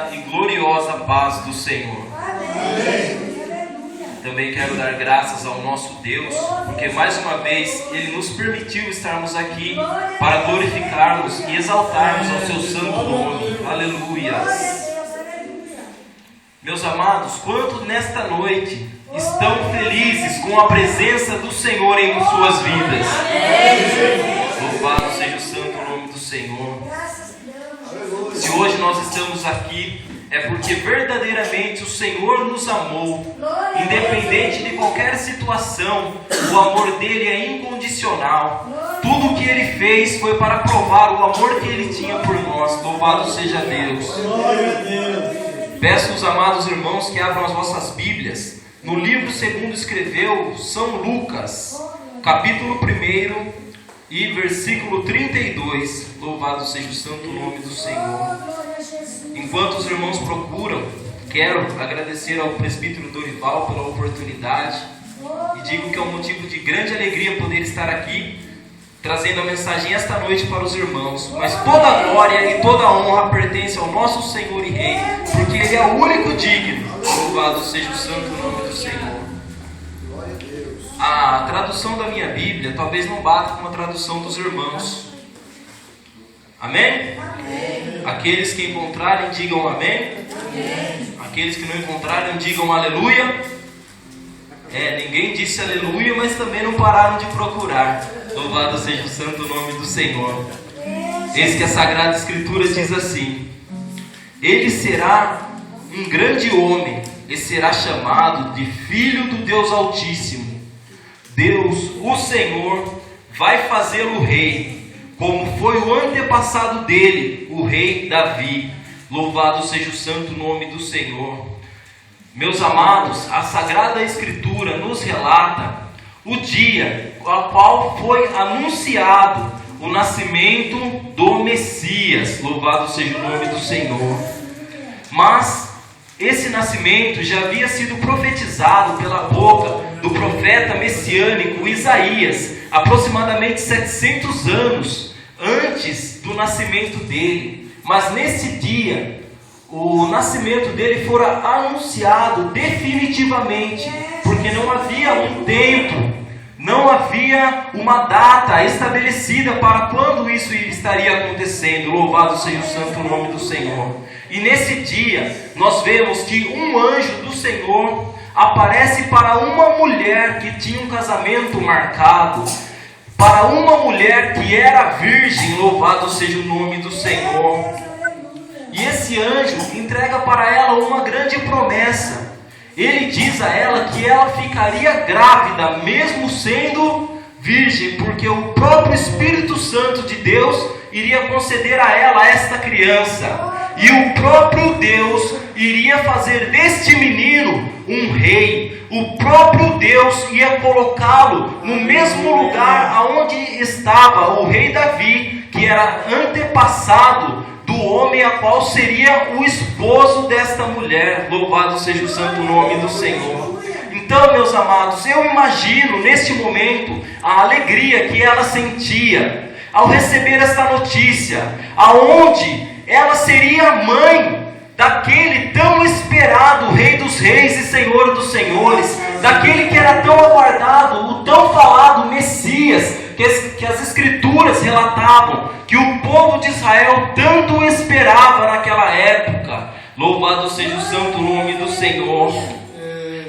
E gloriosa paz do Senhor. Amém. Também quero dar graças ao nosso Deus, porque mais uma vez Ele nos permitiu estarmos aqui para glorificarmos e exaltarmos ao seu santo nome. Aleluias. Meus amados, quantos nesta noite estão felizes com a presença do Senhor em suas vidas? Louvado seja o santo nome do Senhor. Se hoje nós estamos aqui, é porque verdadeiramente o Senhor nos amou. Independente de qualquer situação, o amor dele é incondicional. Tudo o que ele fez foi para provar o amor que ele tinha por nós. Louvado seja Deus. Peço aos amados irmãos que abram as vossas Bíblias no livro segundo escreveu São Lucas, capítulo 1 e versículo 32. Louvado seja o santo nome do Senhor. Enquanto os irmãos procuram, quero agradecer ao presbítero Dorival pela oportunidade e digo que é um motivo de grande alegria poder estar aqui trazendo a mensagem esta noite para os irmãos. Mas toda a glória e toda a honra pertence ao nosso Senhor e Rei, porque Ele é o único digno. Louvado seja o santo nome do Senhor. A tradução da minha Bíblia talvez não bata com a tradução dos irmãos. Amém? Amém. Aqueles que encontrarem, digam amém. Amém. Aqueles que não encontrarem, digam aleluia. Ninguém disse aleluia, mas também não pararam de procurar. Louvado seja o santo nome do Senhor. Eis que a Sagrada Escritura diz assim: Ele será um grande homem e será chamado de Filho do Deus Altíssimo. Deus, o Senhor, vai fazê-lo rei, como foi o antepassado dele, o rei Davi. Louvado seja o santo nome do Senhor. Meus amados, a Sagrada Escritura nos relata o dia ao qual foi anunciado o nascimento do Messias. Louvado seja o nome do Senhor. Mas esse nascimento já havia sido profetizado pela boca do profeta messiânico Isaías, aproximadamente 700 anos antes do nascimento dele. Mas nesse dia, o nascimento dele fora anunciado definitivamente, porque não havia um tempo, não havia uma data estabelecida para quando isso estaria acontecendo. Louvado seja o santo nome do Senhor. E nesse dia, nós vemos que um anjo do Senhor aparece para uma mulher que tinha um casamento marcado, para uma mulher que era virgem. Louvado seja o nome do Senhor. E esse anjo entrega para ela uma grande promessa. Ele diz a ela que ela ficaria grávida, mesmo sendo virgem, porque o próprio Espírito Santo de Deus iria conceder a ela esta criança. E o próprio Deus iria fazer deste menino um rei. O próprio Deus ia colocá-lo no mesmo lugar aonde estava o rei Davi, que era antepassado do homem a qual seria o esposo desta mulher. Louvado seja o santo nome do Senhor. Então, meus amados, eu imagino neste momento a alegria que ela sentia ao receber esta notícia, aonde ela seria mãe daquele tão esperado Rei dos Reis e Senhor dos Senhores, daquele que era tão aguardado, o tão falado Messias, que as Escrituras relatavam, que o povo de Israel tanto esperava naquela época. Louvado seja o santo nome do Senhor.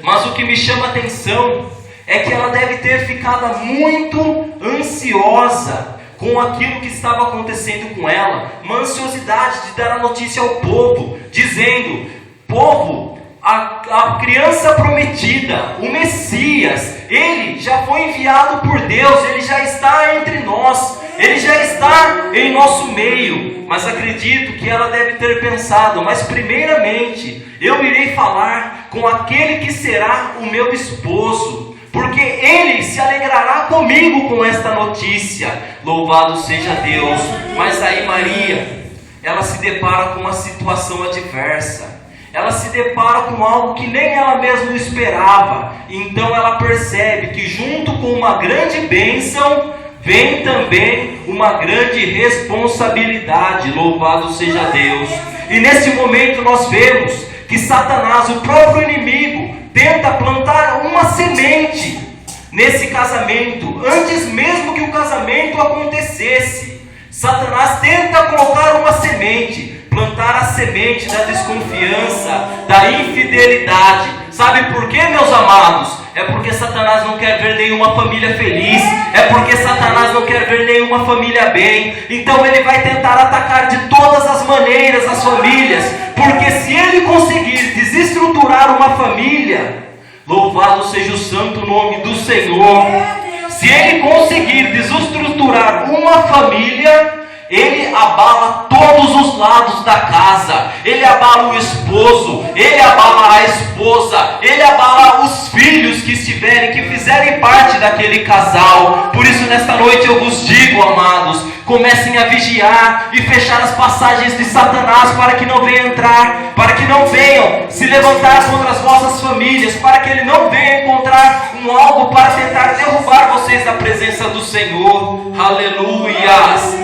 Mas o que me chama a atenção é que ela deve ter ficado muito ansiosa com aquilo que estava acontecendo com ela, uma ansiosidade de dar a notícia ao povo, dizendo: povo, a criança prometida, o Messias, ele já foi enviado por Deus, ele já está entre nós, ele já está em nosso meio. Mas acredito que ela deve ter pensado: mas primeiramente eu irei falar com aquele que será o meu esposo, porque ele se alegrará comigo com esta notícia. Louvado seja Deus. Mas aí Maria, ela se depara com uma situação adversa. Ela se depara com algo que nem ela mesma esperava. Então ela percebe que junto com uma grande bênção vem também uma grande responsabilidade, louvado seja Deus. E nesse momento nós vemos que Satanás, o próprio inimigo, tenta plantar uma semente nesse casamento, antes mesmo que o casamento acontecesse. Satanás tenta colocar uma semente, plantar a semente da desconfiança, da infidelidade. Sabe por quê, meus amados? É porque Satanás não quer ver nenhuma família feliz, é porque Satanás não quer ver nenhuma família bem. Então ele vai tentar atacar de todas as maneiras as famílias, porque se ele conseguir desestruturar uma família, louvado seja o santo nome do Senhor, se ele conseguir desestruturar uma família, ele abala todos os lados da casa, ele abala o esposo, ele abala a esposa, ele abala os filhos que estiverem, que fizerem parte daquele casal. Por isso nesta noite eu vos digo, amados, comecem a vigiar e fechar as passagens de Satanás, para que não venham entrar, para que não venham se levantar contra as vossas famílias, para que ele não venha encontrar algo para tentar derrubar vocês da presença do Senhor. Aleluias!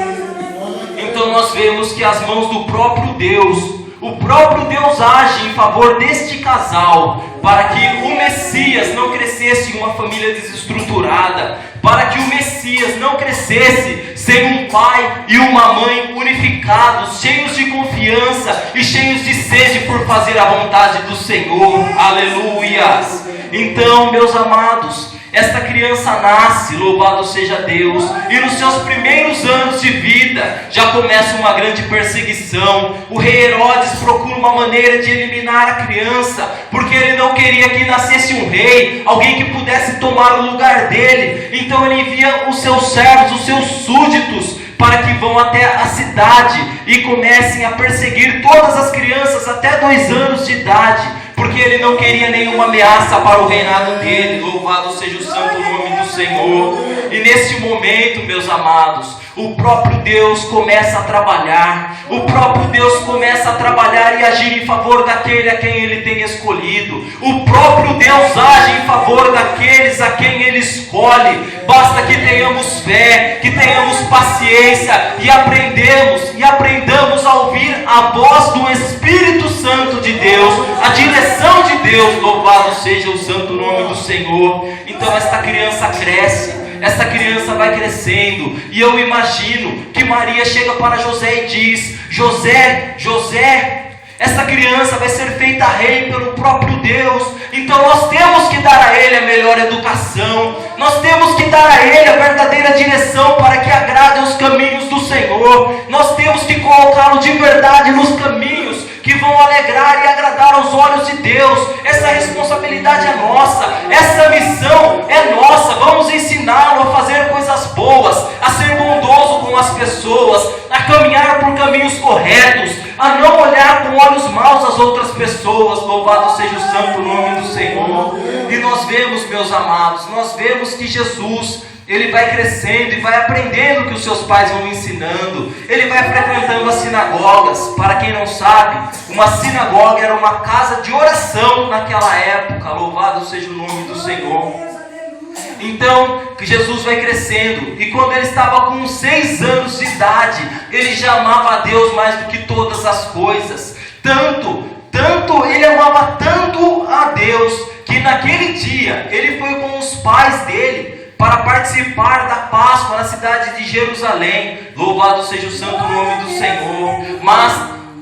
Então nós vemos que as mãos do próprio Deus, o próprio Deus age em favor deste casal, para que o Messias não crescesse em uma família desestruturada, para que o Messias não crescesse sem um pai e uma mãe unificados, cheios de confiança e cheios de sede por fazer a vontade do Senhor. Aleluias! Então, meus amados, esta criança nasce, louvado seja Deus, e nos seus primeiros anos de vida já começa uma grande perseguição. O rei Herodes procura uma maneira de eliminar a criança, porque ele não queria que nascesse um rei, alguém que pudesse tomar o lugar dele. Então ele envia os seus servos, os seus súditos, para que vão até a cidade e comecem a perseguir todas as crianças até 2 anos de idade, porque ele não queria nenhuma ameaça para o reinado dele. Louvado seja o santo nome do Senhor. E neste momento, meus amados, o próprio Deus começa a trabalhar. O próprio Deus começa a trabalhar e agir em favor daquele a quem Ele tem escolhido. O próprio Deus age em favor daqueles a quem Ele escolhe. Basta que tenhamos fé, que tenhamos paciência e aprendamos a ouvir a voz do Espírito Santo de Deus, a direção de Deus. Louvado seja o santo nome do Senhor. Então esta criança cresce, esta criança vai crescendo, e eu imagino que Maria chega para José e diz: José, essa criança vai ser feita rei pelo próprio Deus. Então nós temos que dar a ele a melhor educação, nós temos que dar a ele a verdadeira direção para que agrade aos caminhos do Senhor. Nós temos que colocá-lo de verdade nos caminhos que vão alegrar e agradar aos olhos de Deus. Essa responsabilidade é nossa, essa missão é nossa. Vamos ensiná-lo a fazer coisas boas, a ser bondoso com as pessoas, a caminhar por caminhos corretos, a não olhar com olhos maus as outras pessoas. Louvado seja o santo nome do Senhor. E nós vemos, meus amados, nós vemos que Jesus, ele vai crescendo e vai aprendendo o que os seus pais vão ensinando. Ele vai frequentando as sinagogas. Para quem não sabe, uma sinagoga era uma casa de oração naquela época. Louvado seja o nome do Senhor. Então, Jesus vai crescendo, e quando ele estava com 6 anos de idade, ele já amava a Deus mais do que todas as coisas. Ele amava tanto a Deus, que naquele dia, ele foi com os pais dele para participar da Páscoa na cidade de Jerusalém. Louvado seja o santo nome do Senhor. Mas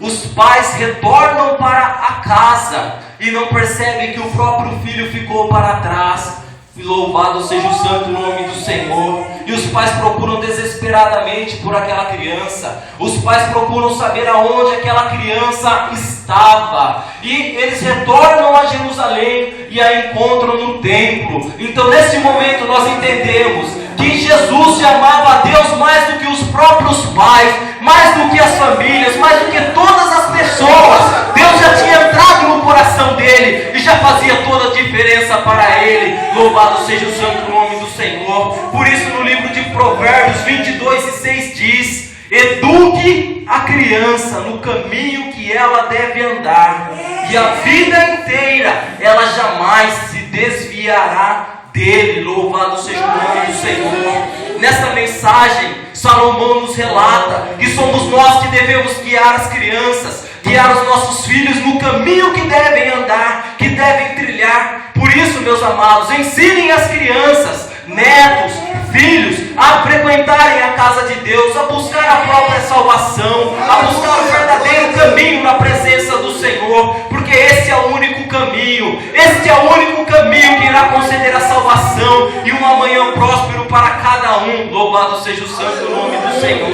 os pais retornam para a casa e não percebem que o próprio filho ficou para trás. Louvado seja o santo nome do Senhor. E os pais procuram desesperadamente por aquela criança. Os pais procuram saber aonde aquela criança estava. E eles retornam a Jerusalém e a encontram no templo. Então nesse momento nós entendemos que Jesus já amava a Deus mais do que os próprios pais, mais do que as famílias, mais do que todas as pessoas. Deus já tinha entrado no coração dele e já fazia toda a diferença para ele. Louvado seja o santo nome do Senhor. Por isso no livro de Provérbios 22:6 diz: eduque a criança no caminho que ela deve andar, e a vida inteira ela jamais se desviará dele. Louvado seja o nome do Senhor. Nesta mensagem, Salomão nos relata que somos nós que devemos guiar as crianças, guiar os nossos filhos no caminho que devem andar, que devem trilhar. Por isso, meus amados, ensinem as crianças, netos, filhos, a frequentarem a casa de Deus, a buscar a própria salvação, a buscar o verdadeiro caminho na presença do Senhor, porque esse é o único caminho, este é o único caminho que irá conceder a salvação e um amanhã próspero para cada um. Louvado seja o santo nome do Senhor.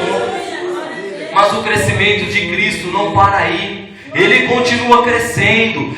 Mas o crescimento de Cristo não para aí. Ele continua crescendo,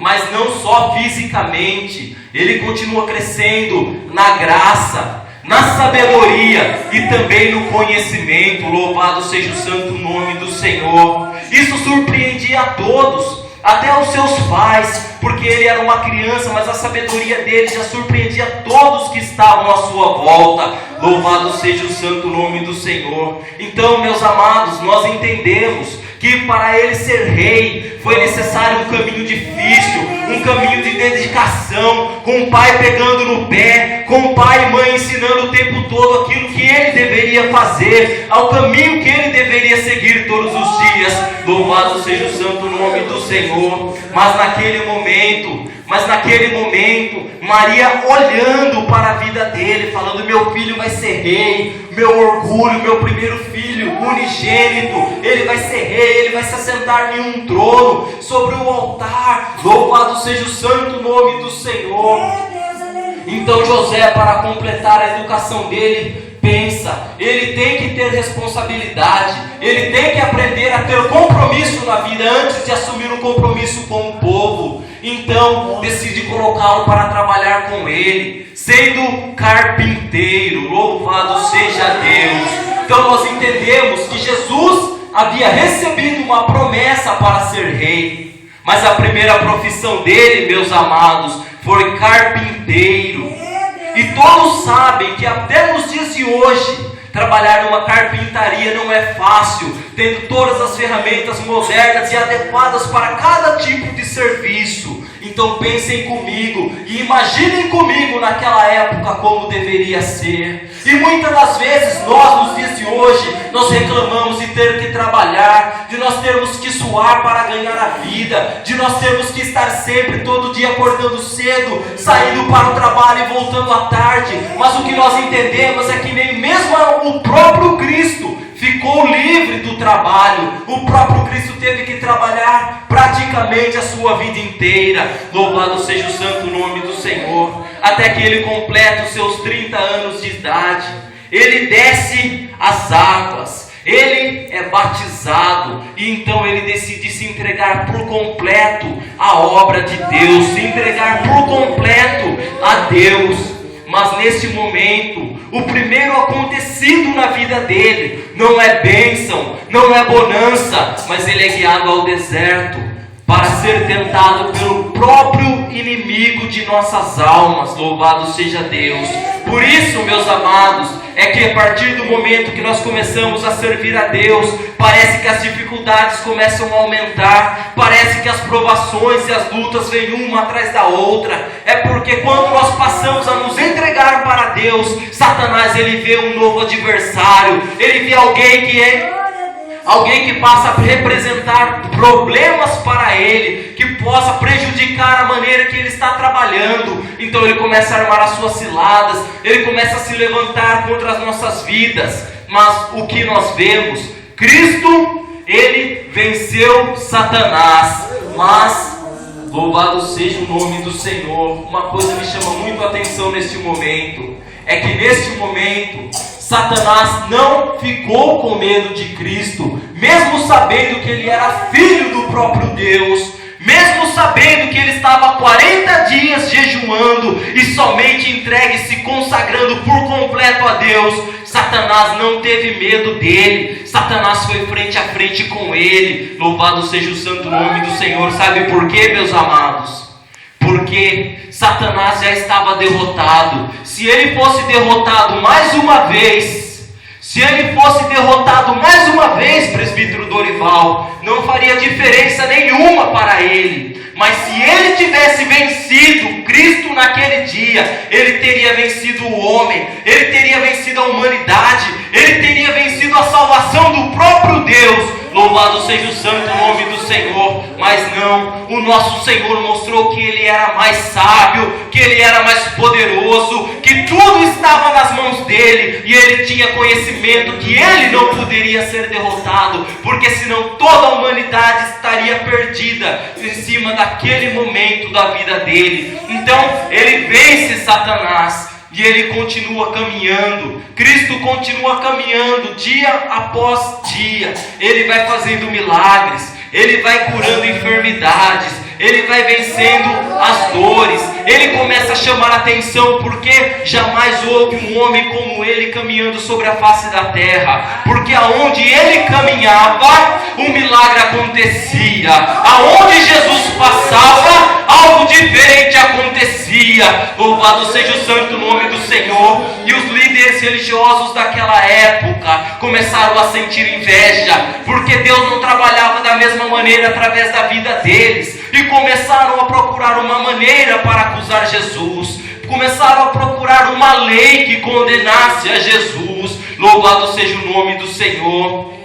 mas não só fisicamente. Ele continua crescendo na graça, na sabedoria e também no conhecimento. Louvado seja o santo nome do Senhor. Isso surpreendia a todos, até os seus pais, porque ele era uma criança, mas a sabedoria dele já surpreendia todos que estavam à sua volta. Louvado seja o santo nome do Senhor. Então, meus amados, nós entendemos que para ele ser rei foi necessário um caminho difícil, um caminho de dedicação, com o pai pegando no pé, com o pai e mãe ensinando o tempo todo aquilo que ele deveria fazer, ao caminho que ele deveria seguir todos os dias. Louvado seja o santo nome do Senhor. Mas naquele momento, Maria olhando para a vida dele, falando: meu filho vai ser rei, meu orgulho, meu primeiro filho, unigênito, ele vai ser rei, ele vai se assentar em um trono, sobre o altar. Louvado seja o santo nome do Senhor. Então José, para completar a educação dele, pensa, ele tem que ter responsabilidade, ele tem que aprender a ter compromisso na vida antes de assumir um compromisso com o povo. Então decide colocá-lo para trabalhar com ele, sendo carpinteiro. Louvado seja Deus. Então nós entendemos que Jesus havia recebido uma promessa para ser rei, mas a primeira profissão dele, meus amados, foi carpinteiro. E todos sabem que até nos dias de hoje, trabalhar numa carpintaria não é fácil, tendo todas as ferramentas modernas e adequadas para cada tipo de serviço. Então pensem comigo e imaginem comigo naquela época como deveria ser. E muitas das vezes nós, nos dias de hoje, nós reclamamos de ter que trabalhar, de nós termos que suar para ganhar a vida, de nós termos que estar sempre, todo dia acordando cedo, saindo para o trabalho e voltando à tarde. Mas o que nós entendemos é que nem mesmo o próprio Cristo ficou livre do trabalho. O próprio Cristo teve que trabalhar praticamente a sua vida inteira. Louvado seja o santo nome do Senhor. Até que ele completa os seus 30 anos de idade. Ele desce as águas, ele é batizado, e então ele decide se entregar por completo à obra de Deus, se entregar por completo a Deus. Mas nesse momento, o primeiro acontecido na vida dele não é bênção, não é bonança, mas ele é guiado ao deserto para ser tentado pelo próprio inimigo de nossas almas. Louvado seja Deus. Por isso, meus amados, é que a partir do momento que nós começamos a servir a Deus, parece que as dificuldades começam a aumentar, parece que as provações e as lutas vêm uma atrás da outra. É porque quando nós passamos a nos entregar para Deus, Satanás ele vê um novo adversário, ele vê alguém que passa a representar problemas para ele, que possa prejudicar a maneira que ele está trabalhando. Então ele começa a armar as suas ciladas, ele começa a se levantar contra as nossas vidas. Mas o que nós vemos? Cristo, ele venceu Satanás. Mas louvado seja o nome do Senhor. Uma coisa me chama muito a atenção neste momento, é que neste momento Satanás não ficou com medo de Cristo, mesmo sabendo que ele era filho do próprio Deus, mesmo sabendo que ele estava 40 dias jejuando e somente entregue, se consagrando por completo a Deus. Satanás não teve medo dele, Satanás foi frente a frente com ele. Louvado seja o santo nome do Senhor. Sabe por quê, meus amados? Porque Satanás já estava derrotado. Se ele fosse derrotado mais uma vez, Se ele fosse derrotado mais uma vez, presbítero Dorival, não faria diferença nenhuma para ele. Mas se ele tivesse vencido Cristo naquele dia, ele teria vencido o homem, ele teria vencido a humanidade, ele teria vencido a salvação do próprio Deus. Louvado seja o santo nome do Senhor. Mas não, o nosso Senhor mostrou que Ele era mais sábio, que Ele era mais poderoso, que tudo estava nas mãos dEle, e Ele tinha conhecimento que Ele não poderia ser derrotado, porque senão toda a humanidade estaria perdida em cima daquele momento da vida dEle. Então Ele vence Satanás, e Ele continua caminhando. Cristo continua caminhando dia após dia. Ele vai fazendo milagres, Ele vai curando enfermidades, Ele vai vencendo as dores. Ele começa a chamar a atenção, porque jamais houve um homem como Ele caminhando sobre a face da terra. Porque aonde Ele caminhava, um milagre acontecia. Aonde Jesus passava, algo diferente acontecia. Louvado seja o santo nome do Senhor. E os líderes religiosos daquela época começaram a sentir inveja, porque Deus não trabalhava da mesma maneira através da vida deles, e começaram a procurar uma maneira para acusar Jesus. Começaram a procurar uma lei que condenasse a Jesus. Louvado seja o nome do Senhor.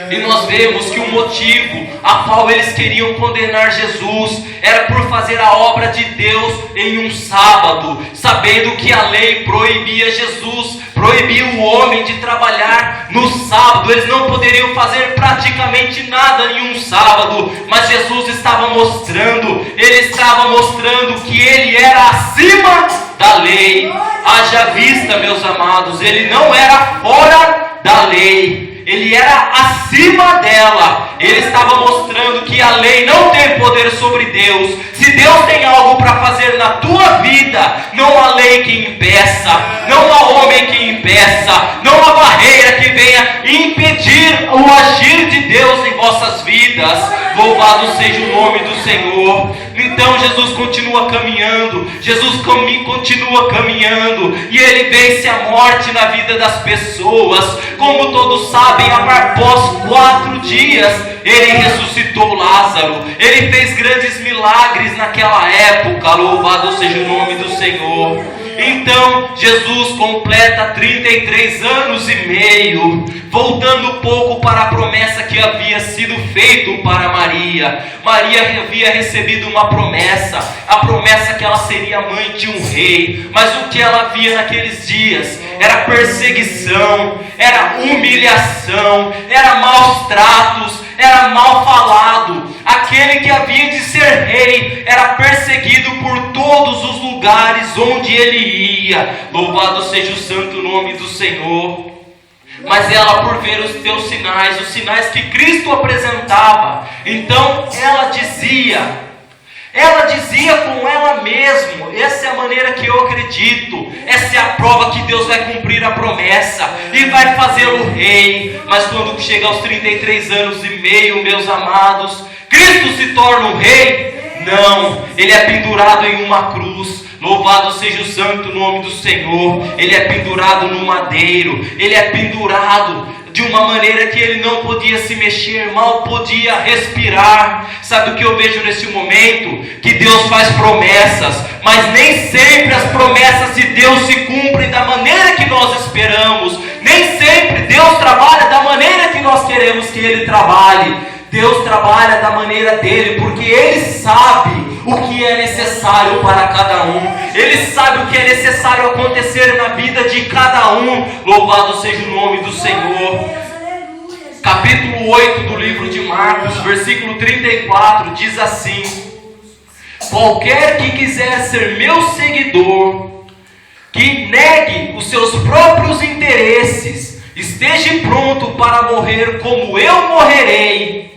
E nós vemos que o motivo a qual eles queriam condenar Jesus era por fazer a obra de Deus em um sábado, sabendo que a lei proibia Jesus, proibia o homem de trabalhar no sábado. Eles não poderiam fazer praticamente nada em um sábado, mas Jesus estava mostrando, Ele estava mostrando que Ele era acima da lei. Haja vista, meus amados, Ele não era fora da lei, Ele era acima dela. Ele estava mostrando que a lei não tem poder sobre Deus. Se Deus tem algo para fazer na tua vida, não há lei que impeça, não há homem que impeça, não há barreira que venha impedir o agir de Deus em vossas vidas. Louvado seja o nome do Senhor. Então Jesus continua caminhando, Jesus continua caminhando, e Ele vence a morte na vida das pessoas. Como todos sabem, após 4 dias Ele ressuscitou Lázaro. Ele fez grandes milagres naquela época. Louvado seja o nome do Senhor. Então Jesus completa 33 anos e meio, voltando um pouco para a promessa que havia sido feita para Maria. Maria havia recebido uma promessa, a promessa que ela seria mãe de um rei. Mas o que ela via naqueles dias era perseguição, era humilhação, era maus tratos, era mal falado. Aquele que havia de ser rei era perseguido por todos os lugares onde ele ia. Louvado seja o santo nome do Senhor. Mas ela, por ver os teus sinais, os sinais que Cristo apresentava, então ela dizia com ela mesma: essa é a maneira que eu acredito, essa é a prova que Deus vai cumprir a promessa e vai fazê-lo rei. Mas quando chega aos 33 anos e meio, meus amados, Cristo se torna o rei? Não, Ele é pendurado em uma cruz. Louvado seja o santo nome do Senhor. Ele é pendurado no madeiro, Ele é pendurado de uma maneira que Ele não podia se mexer, mal podia respirar. Sabe o que eu vejo nesse momento? Que Deus faz promessas, mas nem sempre as promessas de Deus se cumprem da maneira que nós esperamos. Nem sempre Deus trabalha da maneira que nós queremos que Ele trabalhe. Deus trabalha da maneira dEle, porque Ele sabe o que é necessário para cada um. Ele sabe o que é necessário acontecer na vida de cada um. Louvado seja o nome do Senhor. Capítulo 8 do livro de Marcos, versículo 34, diz assim: qualquer que quiser ser meu seguidor, que negue os seus próprios interesses, esteja pronto para morrer como eu morrerei,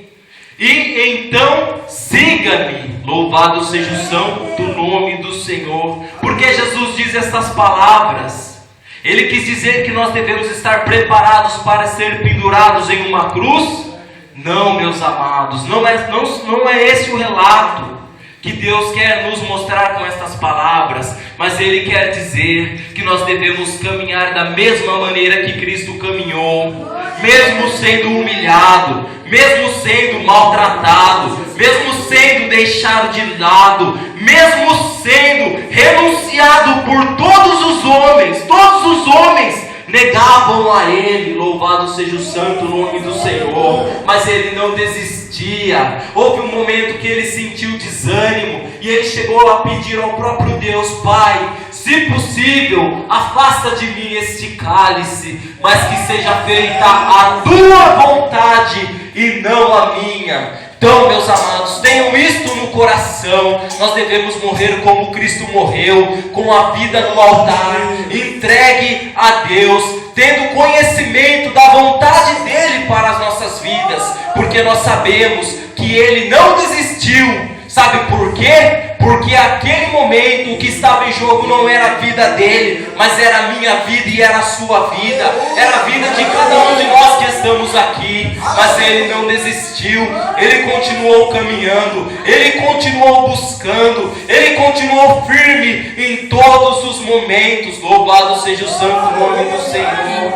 e então siga-me. Louvado seja o santo nome do Senhor. Porque Jesus diz estas palavras? Ele quis dizer que nós devemos estar preparados para ser pendurados em uma cruz? Não, meus amados, não é esse o relato que Deus quer nos mostrar com estas palavras, mas Ele quer dizer que nós devemos caminhar da mesma maneira que Cristo caminhou, mesmo sendo humilhado, mesmo sendo maltratado, mesmo sendo deixado de lado, mesmo sendo renunciado por todos os homens negavam a Ele, louvado seja o santo nome do Senhor, mas Ele não desistia. Houve um momento que Ele sentiu desânimo, e Ele chegou a pedir ao próprio Deus: Pai, se possível, afasta de mim este cálice, mas que seja feita a Tua vontade e não a minha. Então, meus amados, tenham isto no coração. Nós devemos morrer como Cristo morreu, com a vida no altar, entregue a Deus, tendo conhecimento da vontade dEle para as nossas vidas, porque nós sabemos que Ele não desistiu. Sabe por quê? Porque aquele momento o que estava em jogo não era a vida dele, mas era a minha vida e era a sua vida, era a vida de cada um de nós que estamos aqui. Mas ele não desistiu, ele continuou caminhando, ele continuou buscando, ele continuou firme em todos os momentos. Louvado seja o santo nome do Senhor.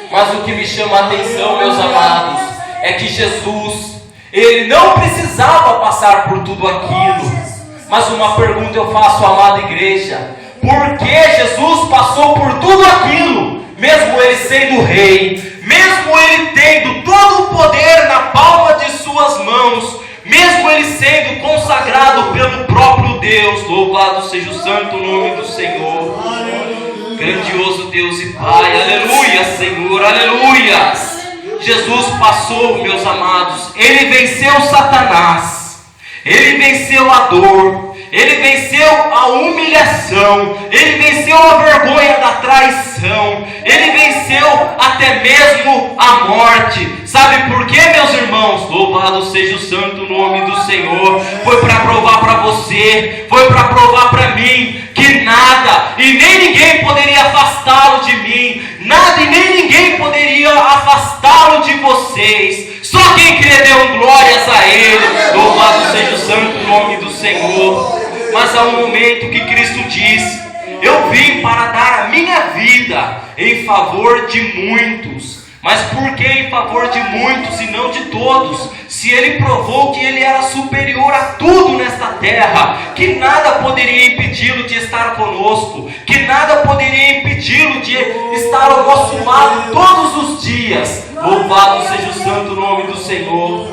Mas o que me chama a atenção, meus amados, é que Jesus, Ele não precisava passar por tudo aquilo. Mas uma pergunta eu faço, amada igreja: por que Jesus passou por tudo aquilo, mesmo Ele sendo rei, mesmo Ele tendo todo o poder na palma de suas mãos, mesmo Ele sendo consagrado pelo próprio Deus? Louvado seja o santo nome do Senhor. Grandioso Deus e Pai, aleluia, Senhor, aleluia. Jesus passou, meus amados, Ele venceu Satanás, Ele venceu a dor, Ele venceu a humilhação, Ele venceu a vergonha da traição, Ele venceu até mesmo a morte. Sabe por quê, meus irmãos? Louvado seja o santo nome do Senhor. Foi para provar para você, foi para provar para mim, que nada e nem ninguém poderia afastá-lo de mim, nada e nem ninguém poderia afastá-lo de vocês. Só quem crê deu glórias a Ele. Louvado seja o santo nome do Senhor. Mas há um momento que Cristo disse: eu vim para dar a minha vida em favor de muitos. Mas por que em favor de muitos e não de todos? Se Ele provou que Ele era superior a tudo nesta terra, que nada poderia impedi-lo de estar conosco, que nada poderia impedi-lo de estar ao nosso lado todos os dias. Louvado seja o santo nome do Senhor.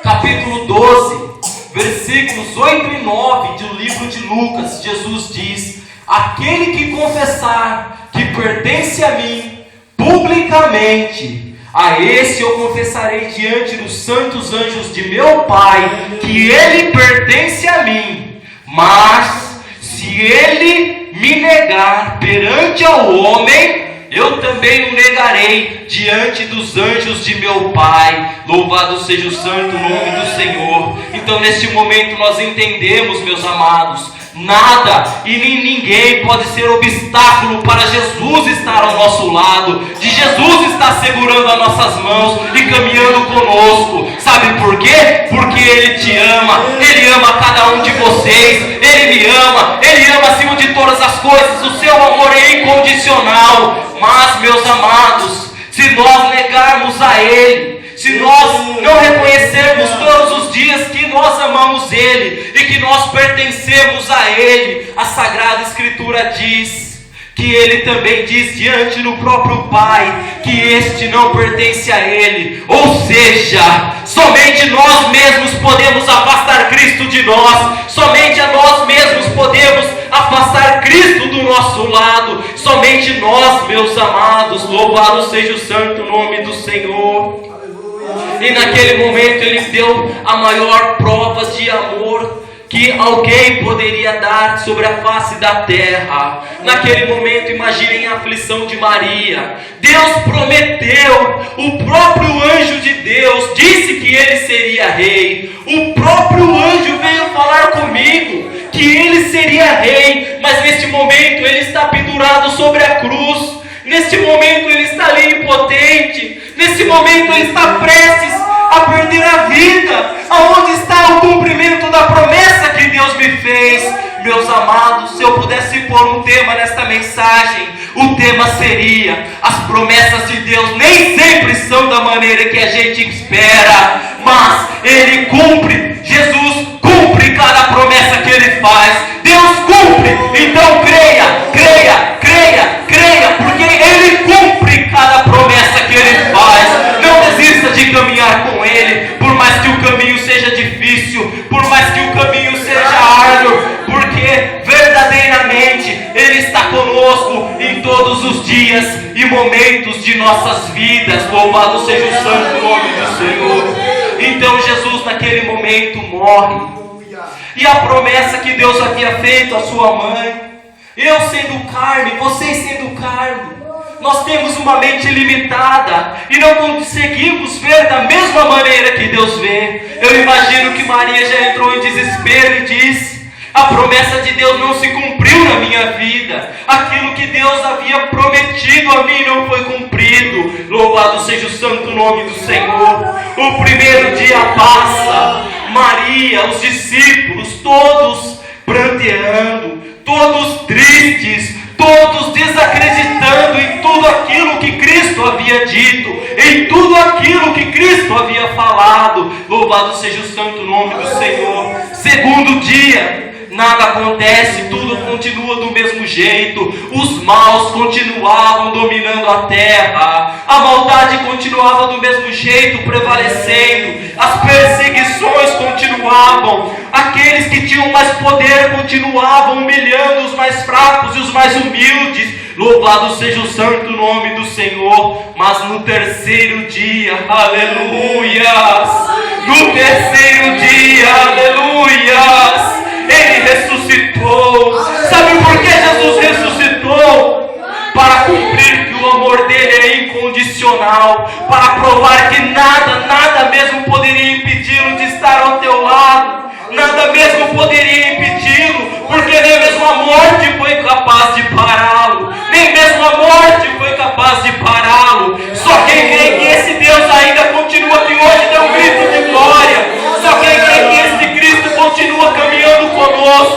Capítulo 12, versículos 8 e 9 do livro de Lucas, Jesus diz: aquele que confessar que pertence a mim publicamente, a esse eu confessarei diante dos santos anjos de meu Pai, que ele pertence a mim. Mas se ele me negar perante ao homem, eu também o negarei diante dos anjos de meu Pai. Louvado seja o santo nome do Senhor. Então neste momento nós entendemos, meus amados, nada e nem ninguém pode ser obstáculo para Jesus estar ao nosso lado, de Jesus estar segurando as nossas mãos e caminhando conosco. Sabe por quê? Porque Ele te ama, Ele ama cada um de vocês, Ele me ama, Ele ama acima de todas as coisas, o seu amor é incondicional. Mas, meus amados, se nós negarmos a Ele, se nós não reconhecermos todos os dias que nós amamos Ele e que nós pertencemos a Ele, a Sagrada Escritura diz que Ele também diz diante do próprio Pai que este não pertence a Ele. Ou seja, somente nós mesmos podemos afastar Cristo de nós, somente a nós mesmos podemos afastar Cristo do nosso lado, somente nós, meus amados. Louvado seja o santo nome do Senhor. E naquele momento Ele deu a maior prova de amor que alguém poderia dar sobre a face da terra. Naquele momento, imaginem a aflição de Maria. Deus prometeu, o próprio anjo de Deus disse que Ele seria rei. O próprio anjo veio falar comigo que Ele seria rei, mas neste momento Ele está pendurado sobre a cruz. Neste momento Ele está ali impotente. Neste momento Ele está prestes a perder a vida. Aonde está o cumprimento da promessa Meus amados, se eu pudesse pôr um tema nesta mensagem, o tema seria: as promessas de Deus nem sempre são da maneira que a gente espera, mas Ele cumpre. Jesus cumpre cada promessa que Ele faz. Deus cumpre. Então creia, creia, creia, creia, porque Ele cumpre cada promessa que Ele faz. Não desista de caminhar com Ele, por mais que o caminho seja difícil, por mais que o caminho seja árduo, porque verdadeiramente Ele está conosco em todos os dias e momentos de nossas vidas. Louvado seja o santo nome do Senhor. Então Jesus naquele momento morre. E a promessa que Deus havia feito à sua mãe: eu sendo carne, vocês sendo carne, nós temos uma mente limitada e não conseguimos ver da mesma maneira que Deus vê. Eu imagino que Maria já entrou em desespero e disse: a promessa de Deus não se cumpriu na minha vida. Aquilo que Deus havia prometido a mim não foi cumprido. Louvado seja o santo nome do Senhor. O primeiro dia passa. Maria, os discípulos, todos pranteando, todos tristes, todos desacreditando em tudo aquilo que Cristo havia dito, em tudo aquilo que Cristo havia falado. Louvado seja o santo nome do Senhor. Segundo dia, nada acontece, tudo continua do mesmo jeito. Os maus continuavam dominando a terra, a maldade continuava do mesmo jeito prevalecendo, as perseguições continuavam, aqueles que tinham mais poder continuavam humilhando os mais fracos e os mais humildes. Louvado seja o santo nome do Senhor. Mas no terceiro dia, aleluias, no terceiro dia, aleluias, Ele ressuscitou. Sabe por que Jesus ressuscitou? Para cumprir que o amor dele é incondicional, para provar que nada mesmo poderia impedi-lo de estar ao teu lado, nada mesmo poderia impedi-lo, porque nem mesmo a morte foi capaz de pará-lo, nem mesmo a morte foi capaz de pará-lo. Só quem crê que esse Deus ainda continua aqui hoje dá um grito de glória. Só quem crê que esse Cristo continua caminhando conosco.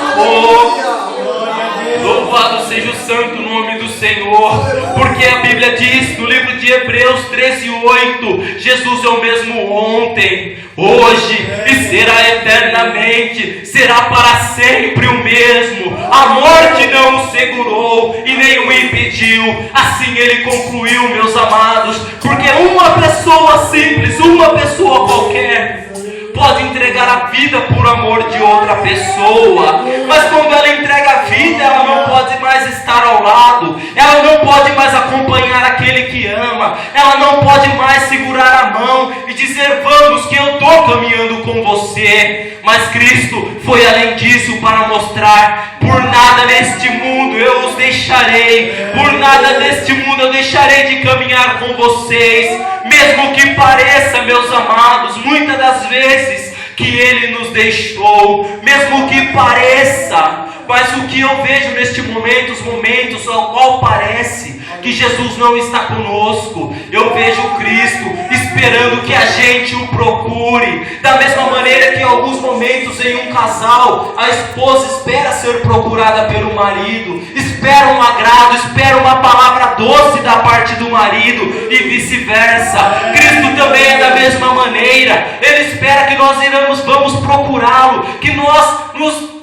Louvado seja o santo nome do Senhor, porque a Bíblia diz no livro de Hebreus 13:8, Jesus é o mesmo ontem, hoje e será eternamente, será para sempre o mesmo. A morte não o segurou e nem o impediu. Assim Ele concluiu, meus amados, porque uma pessoa simples, uma pessoa qualquer pode entregar a vida por amor de outra pessoa, mas quando ela entrega a vida, ela não pode mais estar ao lado, ela não pode mais acompanhar aquele que ama, ela não pode mais segurar a mão e dizer: vamos que eu estou caminhando com você. Mas Cristo foi além disso para mostrar: por nada neste mundo eu os deixarei, por nada neste mundo eu deixarei de caminhar com vocês. Mesmo que pareça, meus amados, muitas das vezes que Ele nos deixou, mesmo que pareça, mas o que eu vejo neste momento, os momentos ao qual parece que Jesus não está conosco, eu vejo Cristo esperando que a gente o procure. Da mesma maneira que em alguns momentos em um casal, a esposa espera ser procurada pelo marido, espera um agrado, espera uma palavra doce da parte do marido e vice-versa. Cristo também é da mesma maneira. Ele espera que nós vamos procurá-lo, que nós nos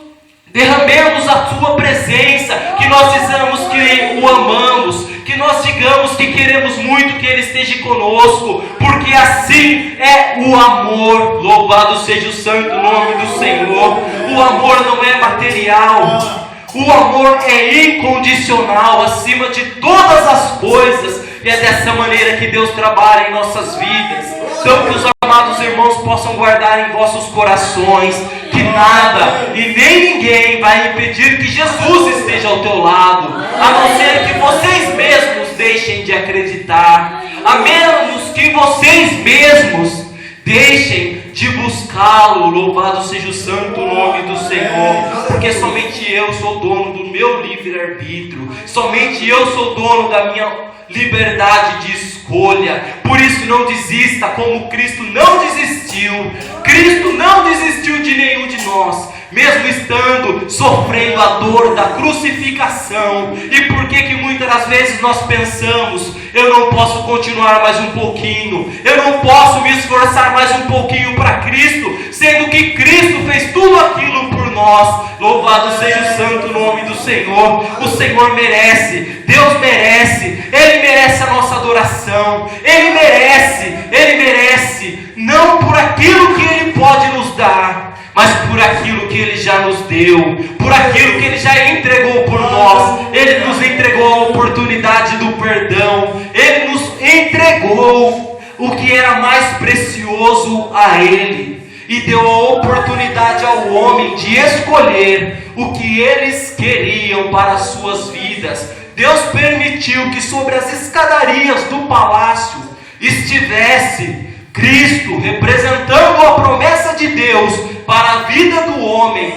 derramemos a sua presença, que nós dizemos que o amamos, que nós digamos que queremos muito que Ele esteja conosco, porque assim é o amor. Louvado seja o santo nome do Senhor. O amor não é material, o amor é incondicional, acima de todas as coisas, e é dessa maneira que Deus trabalha em nossas vidas. Então que os amados irmãos possam guardar em vossos corações que nada e nem ninguém vai impedir que Jesus esteja ao teu lado, a não ser que vocês mesmos deixem de acreditar, a menos que vocês mesmos deixem de buscá-lo. Louvado seja o santo nome do Senhor, porque somente eu sou dono do meu livre-arbítrio, somente eu sou dono da minha liberdade de escolha. Por isso não desista, como Cristo não desistiu. Cristo não desistiu de nenhum de nós. mesmo estando sofrendo a dor da crucificação. E por que muitas das vezes nós pensamos: eu não posso continuar mais um pouquinho, eu não posso me esforçar mais um pouquinho para Cristo, sendo que Cristo fez tudo aquilo por nós. Louvado seja o santo nome do Senhor. O Senhor merece, Deus merece, Ele merece a nossa adoração, Ele merece, não por aquilo que Ele pode nos dar, mas por aquilo que Ele já nos deu, por aquilo que Ele já entregou por nós. Ele nos entregou a oportunidade do perdão, Ele nos entregou o que era mais precioso a Ele, e deu a oportunidade ao homem de escolher o que eles queriam para as suas vidas. Deus permitiu que sobre as escadarias do palácio estivesse Cristo, representando a promessa de Deus para a vida do homem,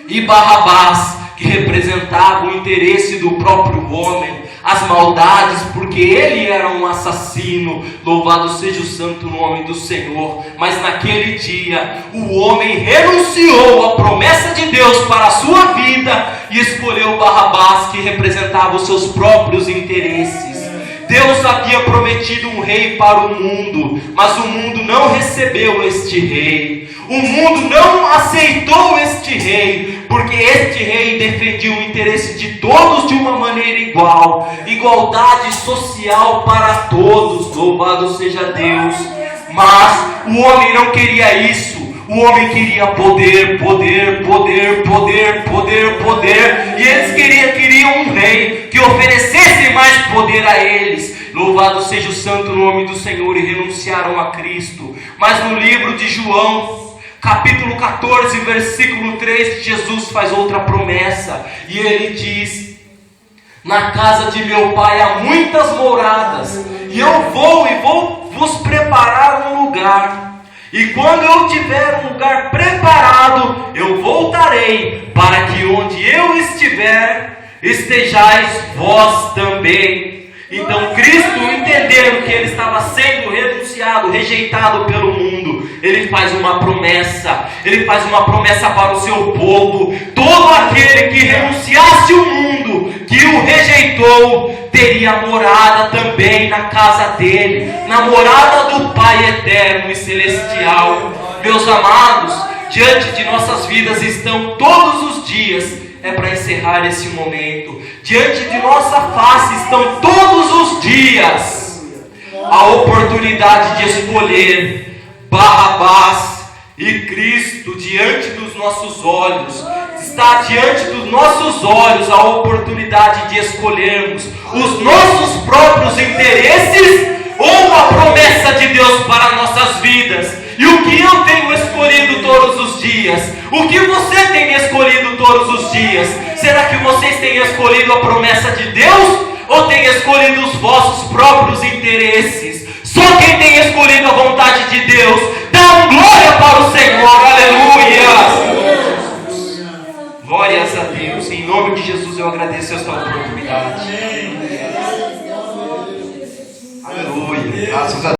e Barrabás, que representava o interesse do próprio homem, as maldades, porque ele era um assassino. Louvado seja o santo nome do Senhor. Mas naquele dia o homem renunciou à promessa de Deus para a sua vida e escolheu Barrabás, que representava os seus próprios interesses. Deus havia prometido um rei para o mundo, mas o mundo não recebeu este rei. O mundo não aceitou este rei, porque este rei defendia o interesse de todos de uma maneira igual, igualdade social para todos. Louvado seja Deus. Mas o homem não queria isso. O homem queria poder. E eles queriam um rei que oferecesse mais poder a eles. Louvado seja o santo nome do Senhor. E renunciaram a Cristo. Mas no livro de João, capítulo 14, versículo 3, Jesus faz outra promessa. E ele diz: na casa de meu pai há muitas moradas, e eu vou vos preparar um lugar. E quando eu tiver um lugar preparado, eu voltarei, para que onde eu estiver, estejais vós também. Então Cristo, entendendo que ele estava sendo renunciado, rejeitado pelo mundo, ele faz uma promessa. Ele faz uma promessa para o seu povo: todo aquele que renunciasse o mundo, que o rejeitou, teria morada também na casa dele, na morada do Pai eterno e celestial. Meus amados, diante de nossas vidas estão todos os dias, é para encerrar esse momento, diante de nossa face estão todos os dias a oportunidade de escolher Barrabás e Cristo diante dos nossos olhos. Está diante dos nossos olhos a oportunidade de escolhermos os nossos próprios interesses ou a promessa de Deus para nossas vidas. E o que eu tenho escolhido todos os dias? O que você tem escolhido todos os dias? Será que vocês têm escolhido a promessa de Deus ou têm escolhido os vossos próprios interesses? Só quem tem escolhido a vontade de Deus, dá glória para o Senhor. Aleluia! Glórias a Deus. Em nome de Jesus eu agradeço esta oportunidade. Aleluia. Graças a Deus.